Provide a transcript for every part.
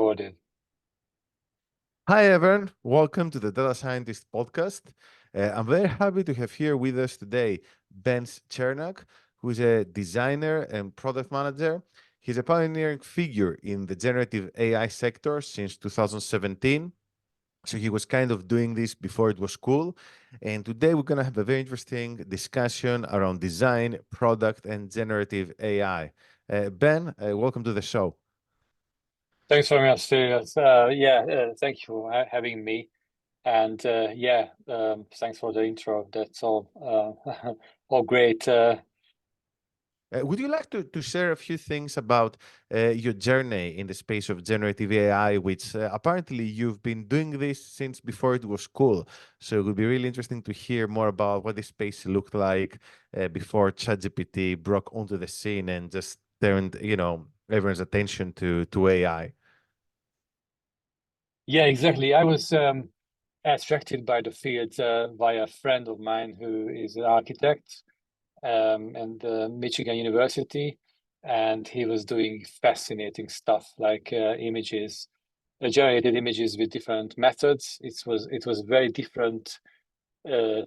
recorded. Hi, everyone. Welcome to the Data Scientist Podcast. I'm very happy to have here with us today Bence Csernak, who is a designer and product manager. He's a pioneering figure in the generative AI sector since 2017. So he was kind of doing this before it was cool. And today we're going to have a very interesting discussion around design, product, and generative AI. Ben, welcome to the show. Thanks very much, Stuart. Thank you for having me. And thanks for the intro. That's all, all great. Would you like to share a few things about your journey in the space of generative AI, which apparently you've been doing this since before it was cool. So it would be really interesting to hear more about what this space looked like before ChatGPT broke onto the scene and just turned, everyone's attention to AI. Yeah, exactly. I was attracted by the field by a friend of mine who is an architect and Michigan University, and he was doing fascinating stuff like images, generated images with different methods. It was very different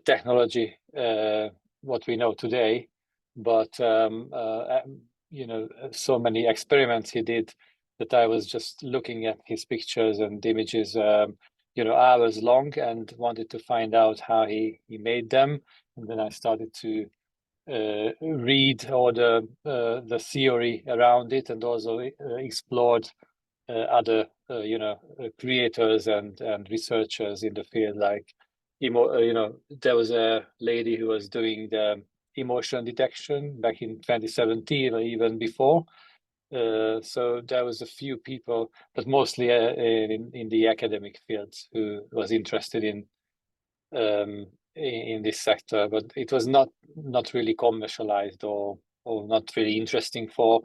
technology what we know today, but so many experiments he did that I was just looking at his pictures and images hours long and wanted to find out how he made them. And then I started to read all the theory around it, and also explored other creators and researchers in the field. Like there was a lady who was doing the emotion detection back in 2017 or even before. So there was a few people, but mostly in the academic fields, who was interested in this sector, but it was not really commercialized or not really interesting for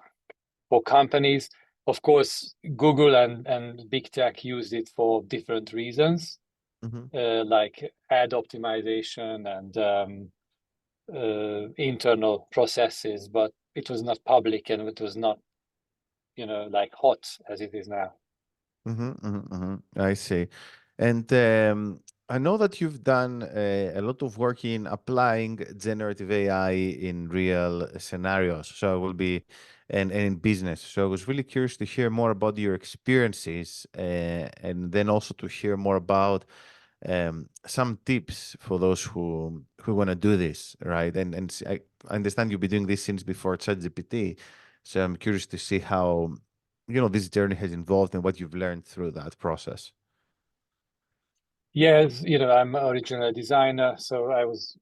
companies. Of course, Google and big tech used it for different reasons, like ad optimization and internal processes, but it was not public and it was not, like hot as it is now. I see. And I know that you've done a lot of work in applying generative AI in real scenarios. So it will be and in business. So I was really curious to hear more about your experiences and then also to hear more about some tips for those who want to do this, right? I understand you've been doing this since before ChatGPT. So I'm curious to see how this journey has evolved and what you've learned through that process. Yes, I'm an original designer, so I was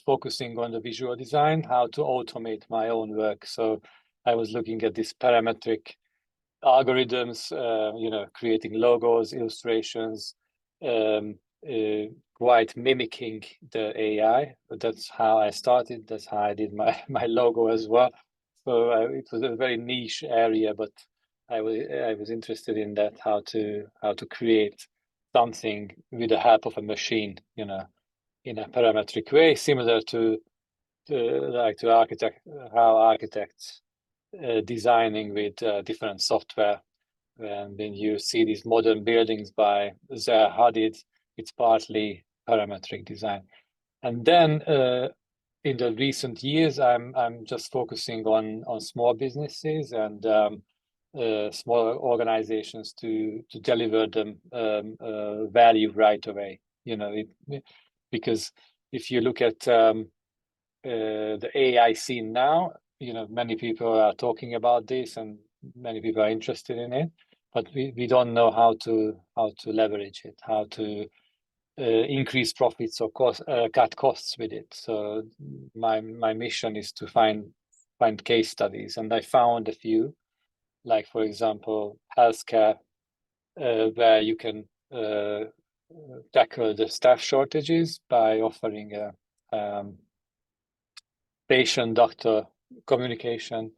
focusing on the visual design, how to automate my own work. So I was looking at these parametric algorithms, creating logos, illustrations, um, quite mimicking the AI. But that's how I started. That's how I did my logo as well. So it was a very niche area, but I was interested in that, how to create something with the help of a machine, in a parametric way, similar to how architects designing with different software. And when you see these modern buildings by Zaha Hadid, it's partly parametric design. And then in the recent years, I'm just focusing on small businesses and smaller organizations to deliver them value right away. Because if you look at the AI scene now, many people are talking about this and many people are interested in it, but we don't know how to leverage it, how to increase profits or cut costs with it. So my mission is to find case studies, and I found a few, like for example, healthcare, where you can tackle the staff shortages by offering a patient-doctor communication,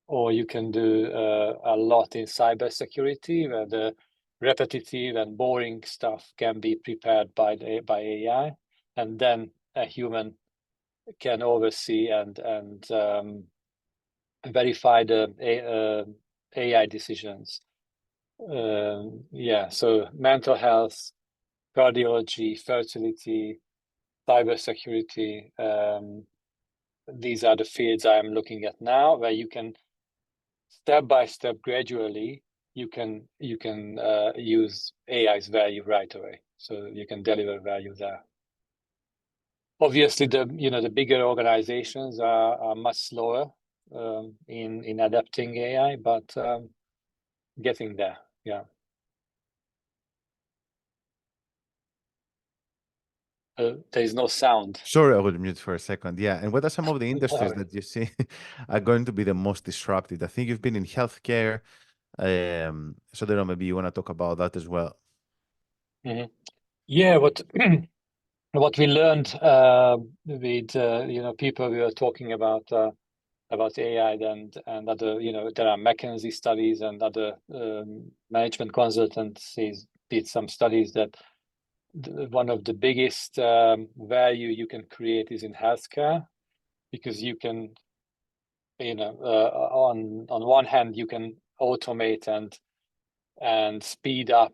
or you can do a lot in cybersecurity, where the repetitive and boring stuff can be prepared by AI, and then a human can oversee and verify the AI decisions. Yeah, so mental health, cardiology, fertility, cybersecurity. These are the fields I'm looking at now, where you can step by step, gradually, you can use AI's value right away. So you can deliver value there. Obviously, the bigger organizations are much slower in adapting AI, but getting there. Yeah. There is no sound. Sorry, I was mute for a second. Yeah. And what are some of the industries Sorry. that you see are going to be the most disrupted? I think you've been in healthcare. So I don't know, maybe you want to talk about that as well. Mhm. Yeah, what what we learned with people we were talking about AI and other, there are McKinsey studies and other management consultancies did some studies that one of the biggest value you can create is in healthcare, because you can, on one hand, you can automate and speed up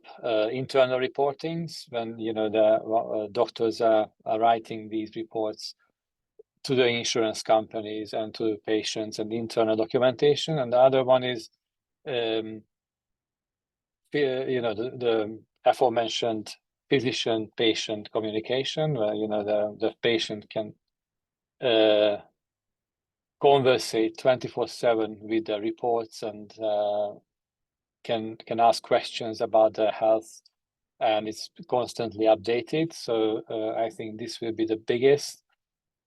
internal reportings when the doctors are writing these reports to the insurance companies and to patients and internal documentation. And the other one is the aforementioned physician-patient communication, where the patient can conversate 24/7 with the reports and can ask questions about their health, and it's constantly updated. So I think this will be the biggest,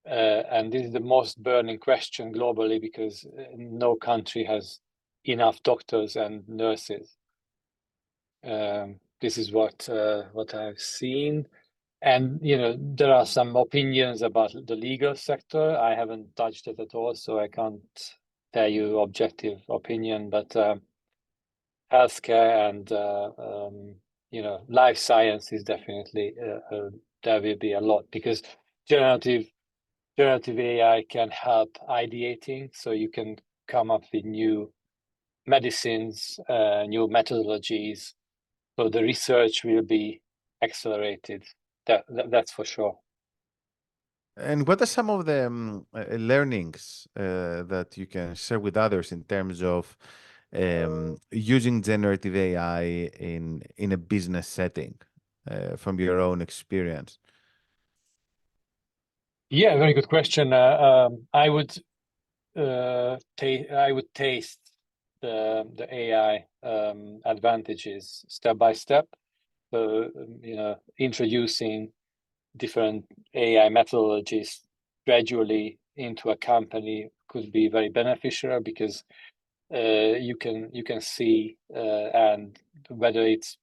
and this is the most burning question globally, because no country has enough doctors and nurses. This is what I've seen. And there are some opinions about the legal sector. I haven't touched it at all, so I can't tell you objective opinion. But healthcare and life science is definitely there will be a lot, because generative AI can help ideating, so you can come up with new medicines, new methodologies. So the research will be accelerated. That's for sure. And what are some of the learnings that you can share with others in terms of using generative AI in a business setting from your own experience? Yeah, very good question. I would taste the AI advantages step by step. So introducing different AI methodologies gradually into a company could be very beneficial, because you can see and whether it's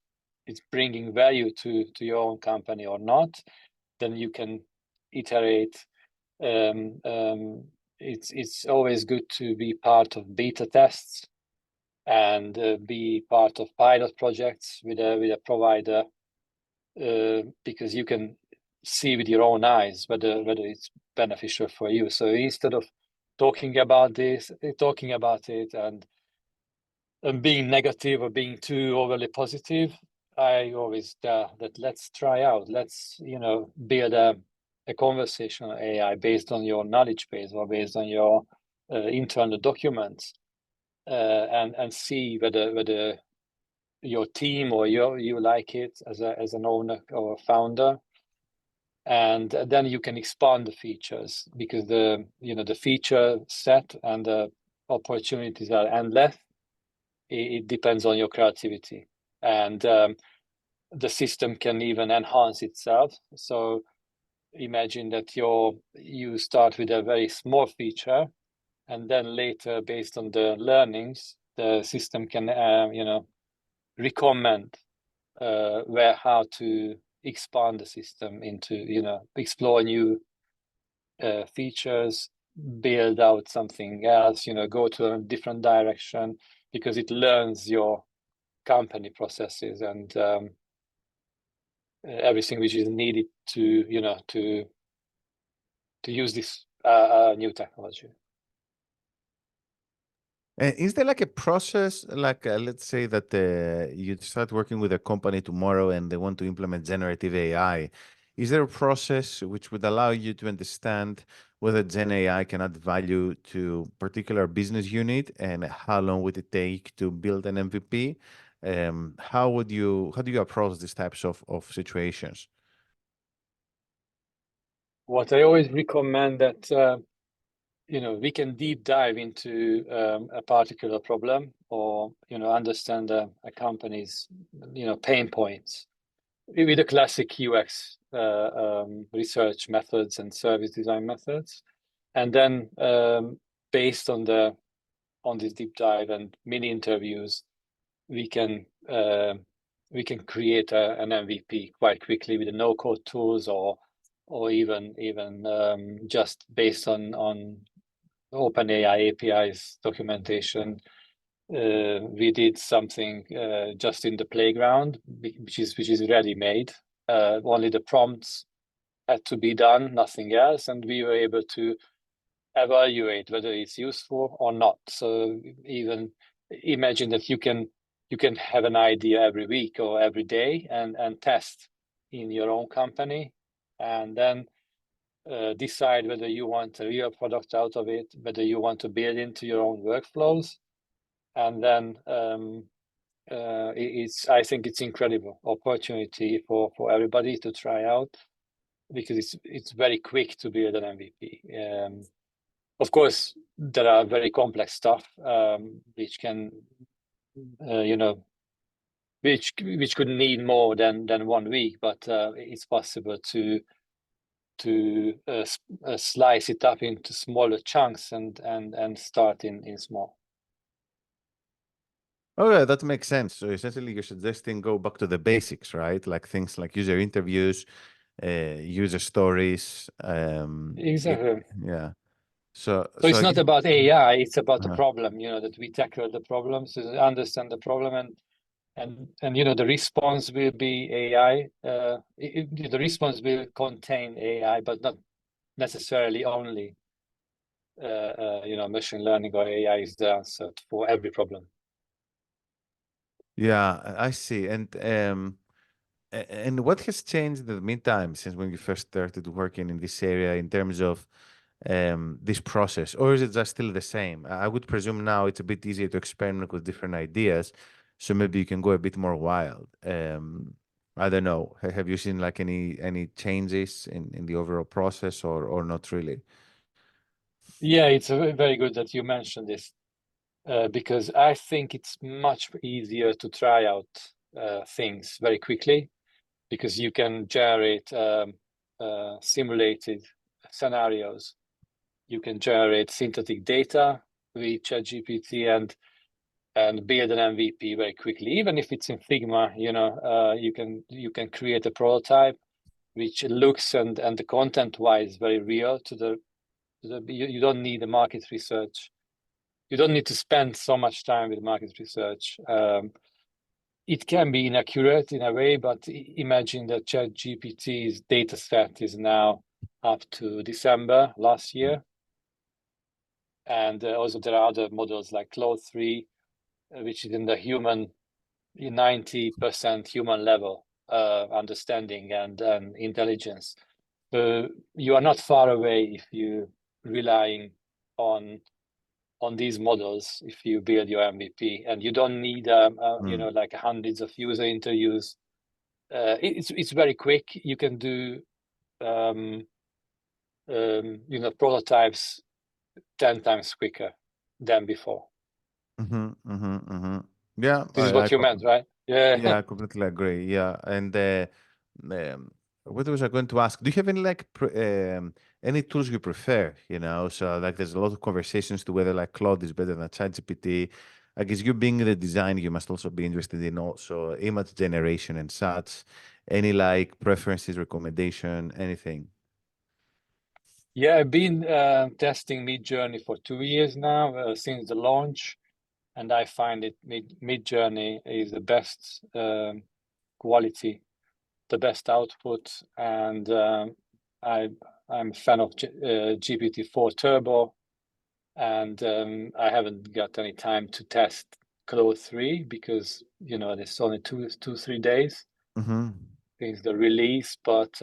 bringing value to your own company or not. Then you can iterate. It's always good to be part of beta tests and be part of pilot projects with a provider, because you can see with your own eyes whether it's beneficial for you. So instead of talking about it and being negative or being too overly positive, I always that let's try out. Let's build a conversational AI based on your knowledge base or based on your internal documents, and see whether your team or you like it as an owner or a founder. And then you can expand the features, because the feature set and the opportunities are endless. It depends on your creativity, and the system can even enhance itself. So imagine that you start with a very small feature, and then later, based on the learnings, the system can recommend how to expand the system into explore new features, build out something else, go to a different direction, because it learns your company processes and everything which is needed to use this new technology. And is there like a process, like let's say that you start working with a company tomorrow and they want to implement generative AI. Is there a process which would allow you to understand whether Gen AI can add value to particular business unit and how long would it take to build an MVP? How do you approach these types of situations? What I always recommend that we can deep dive into a particular problem, or understand a company's pain points with the classic UX research methods and service design methods, and then based on this deep dive and mini interviews, we can create an MVP quite quickly with the no-code tools, or even just based on OpenAI APIs documentation. We did something just in the playground, which is ready made. Only the prompts had to be done, nothing else, and we were able to evaluate whether it's useful or not. So even imagine that you can have an idea every week or every day and test in your own company, and then decide whether you want a real product out of it, whether you want to build into your own workflows. And then I think it's incredible opportunity for everybody to try out, because it's very quick to build an MVP. Of course, there are very complex stuff which can, which could need more than 1 week, but it's possible to slice it up into smaller chunks and start in small. Okay, that makes sense. So essentially, you're suggesting go back to the basics, right? Like things like user interviews, user stories. Exactly. Yeah. So So it's not again, about AI, it's about the uh, problem, that we tackle the problem, so understand the problem, and the response will be AI. The response will contain AI, but not necessarily only machine learning or AI is the answer for every problem. yeah, I see. And what has changed in the meantime since when you first started working in this area in terms of this process, or is it just still the same? I would presume now it's a bit easier to experiment with different ideas, so maybe you can go a bit more wild. I don't know. Have you seen like any changes in the overall process, or not really? Yeah, it's very good that you mentioned this, because I think it's much easier to try out things very quickly, because you can generate simulated scenarios. You can generate synthetic data with ChatGPT and build an MVP very quickly. Even if it's in Figma, you can create a prototype which looks and the content-wise very real to the you don't need the market research. You don't need to spend so much time with market research. It can be inaccurate in a way, but imagine that ChatGPT's data set is now up to December last year. And also there are other models like Claude 3, which is in the 90% human level understanding and intelligence. So you are not far away if you relying on these models if you build your MVP, and you don't need like hundreds of user interviews. It's very quick. You can do prototypes 10 times quicker than before. Yeah, This is what you meant, right? Yeah. yeah, I completely agree. Yeah, and what was I going to ask? Do you have any like any tools you prefer? So like there's a lot of conversations to whether like Claude is better than ChatGPT. I guess you being in the design, you must also be interested in also image generation and such. Any like preferences, recommendation, anything? Yeah, I've been testing MidJourney for 2 years now, since the launch, and I find it MidJourney is the best quality, the best output, and I'm a fan of GPT-4 Turbo. and I haven't got any time to test Claude 3 because there's only 3 days since the release. But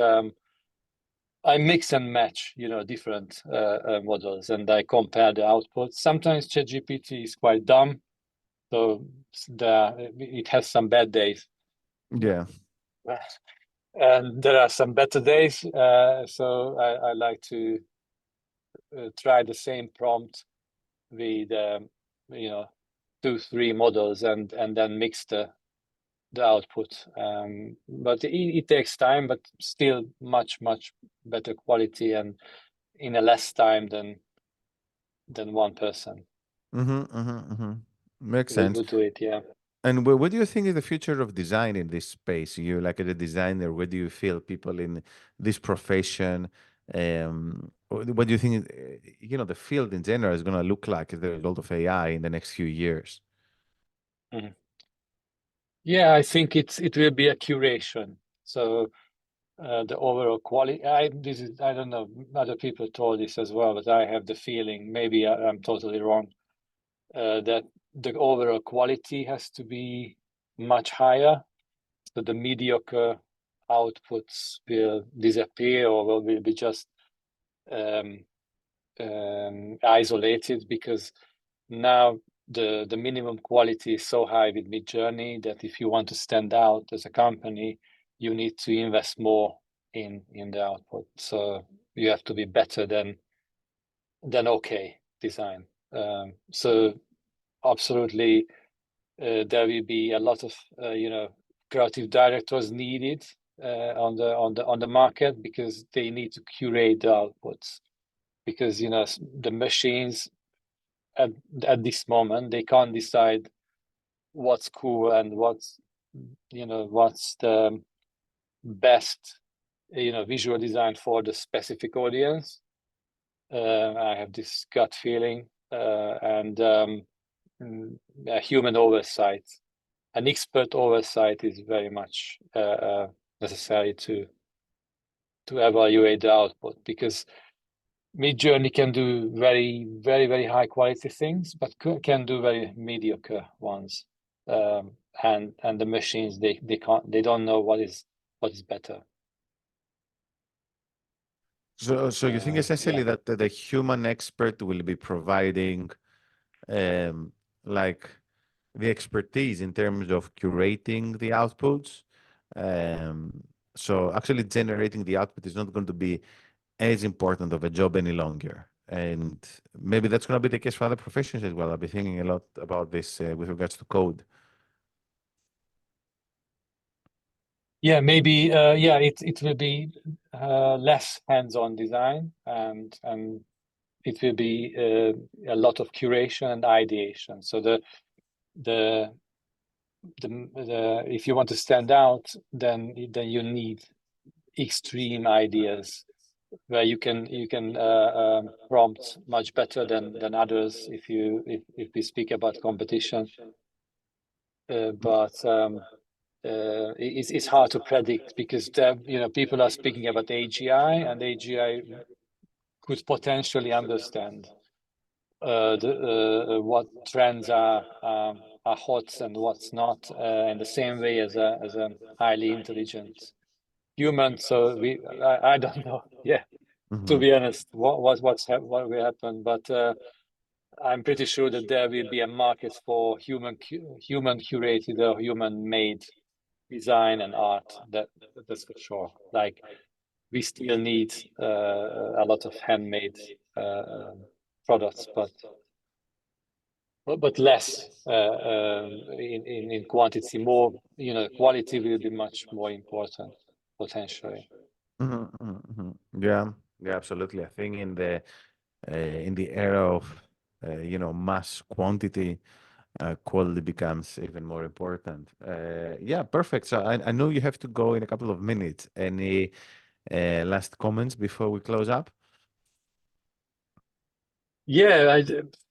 I mix and match, different models, and I compare the outputs. Sometimes ChatGPT is quite dumb, so it has some bad days. Yeah. And there are some better days. So I like to try the same prompt with 2-3 models and then mix the output. But it takes time, but still much better quality and in a less time than one person Makes sense. would do it. Yeah. And what do you think is the future of design in this space? You like as a designer, where do you feel people in this profession? What do you think, the field in general is going to look like as a result of AI in the next few years? Mhm. Yeah, I think it will be a curation. So the overall quality. I don't know. Other people told this as well, but I have the feeling, maybe I'm totally wrong, that the overall quality has to be much higher. So the mediocre outputs will disappear or will be just isolated, because now the minimum quality is so high with MidJourney that if you want to stand out as a company, you need to invest more in the output. So you have to be better than okay design. So absolutely, there will be a lot of creative directors needed on the market, because they need to curate the outputs, because the machines at this moment, they can't decide what's cool and what's the best visual design for the specific audience. I have this gut feeling, and a human oversight, an expert oversight is very much necessary to evaluate the output, because MidJourney can do very, very, very high quality things, but can do very mediocre ones. And the machines, they don't know what is better. So you think essentially Yeah. that the human expert will be providing like the expertise in terms of curating the outputs. So actually generating the output is not going to be as important of a job any longer. And maybe that's going to be the case for other professions as well. I'll be thinking a lot about this with regards to code. Yeah, maybe. Yeah, it will be less hands-on design, and it will be a lot of curation and ideation. So the if you want to stand out, then you need extreme ideas where you can prompt much better than others if we speak about competition. But it's hard to predict, because people are speaking about AGI, and AGI could potentially understand what trends are hot and what's not, in the same way as a highly intelligent human. So I don't know. Yeah, to be honest, what will happen, but I'm pretty sure that there will be a market for human curated or human made design and art. That's for sure. Like, we still need a lot of handmade products, but less in quantity. More, quality will be much more important potentially. Yeah, yeah, absolutely. I think in the era of mass quantity, quality becomes even more important. Yeah, perfect. So I know you have to go in a couple of minutes. Any last comments before we close up? Yeah,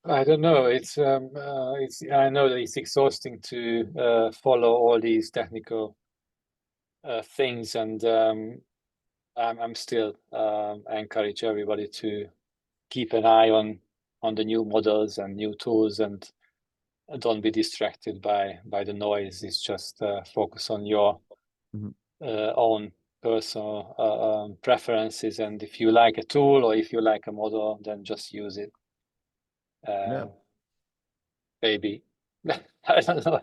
I don't know. It's I know that it's exhausting to follow all these technical things, and I'm still encourage everybody to keep an eye on on the new models and new tools, and don't be distracted by the noise. It's just focus on your own personal preferences, and if you like a tool or if you like a model, then just use it. Maybe. I don't know.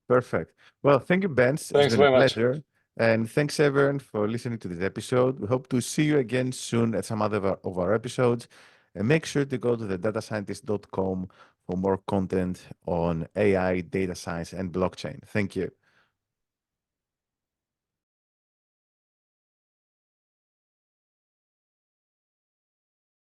Perfect. Well, thank you, Bence. It's Thanks been a very much. pleasure. And thanks, everyone, for listening to this episode. We hope to see you again soon at some other of our episodes. And make sure to go to the datascientist.com for more content on AI, data science, and blockchain. Thank you.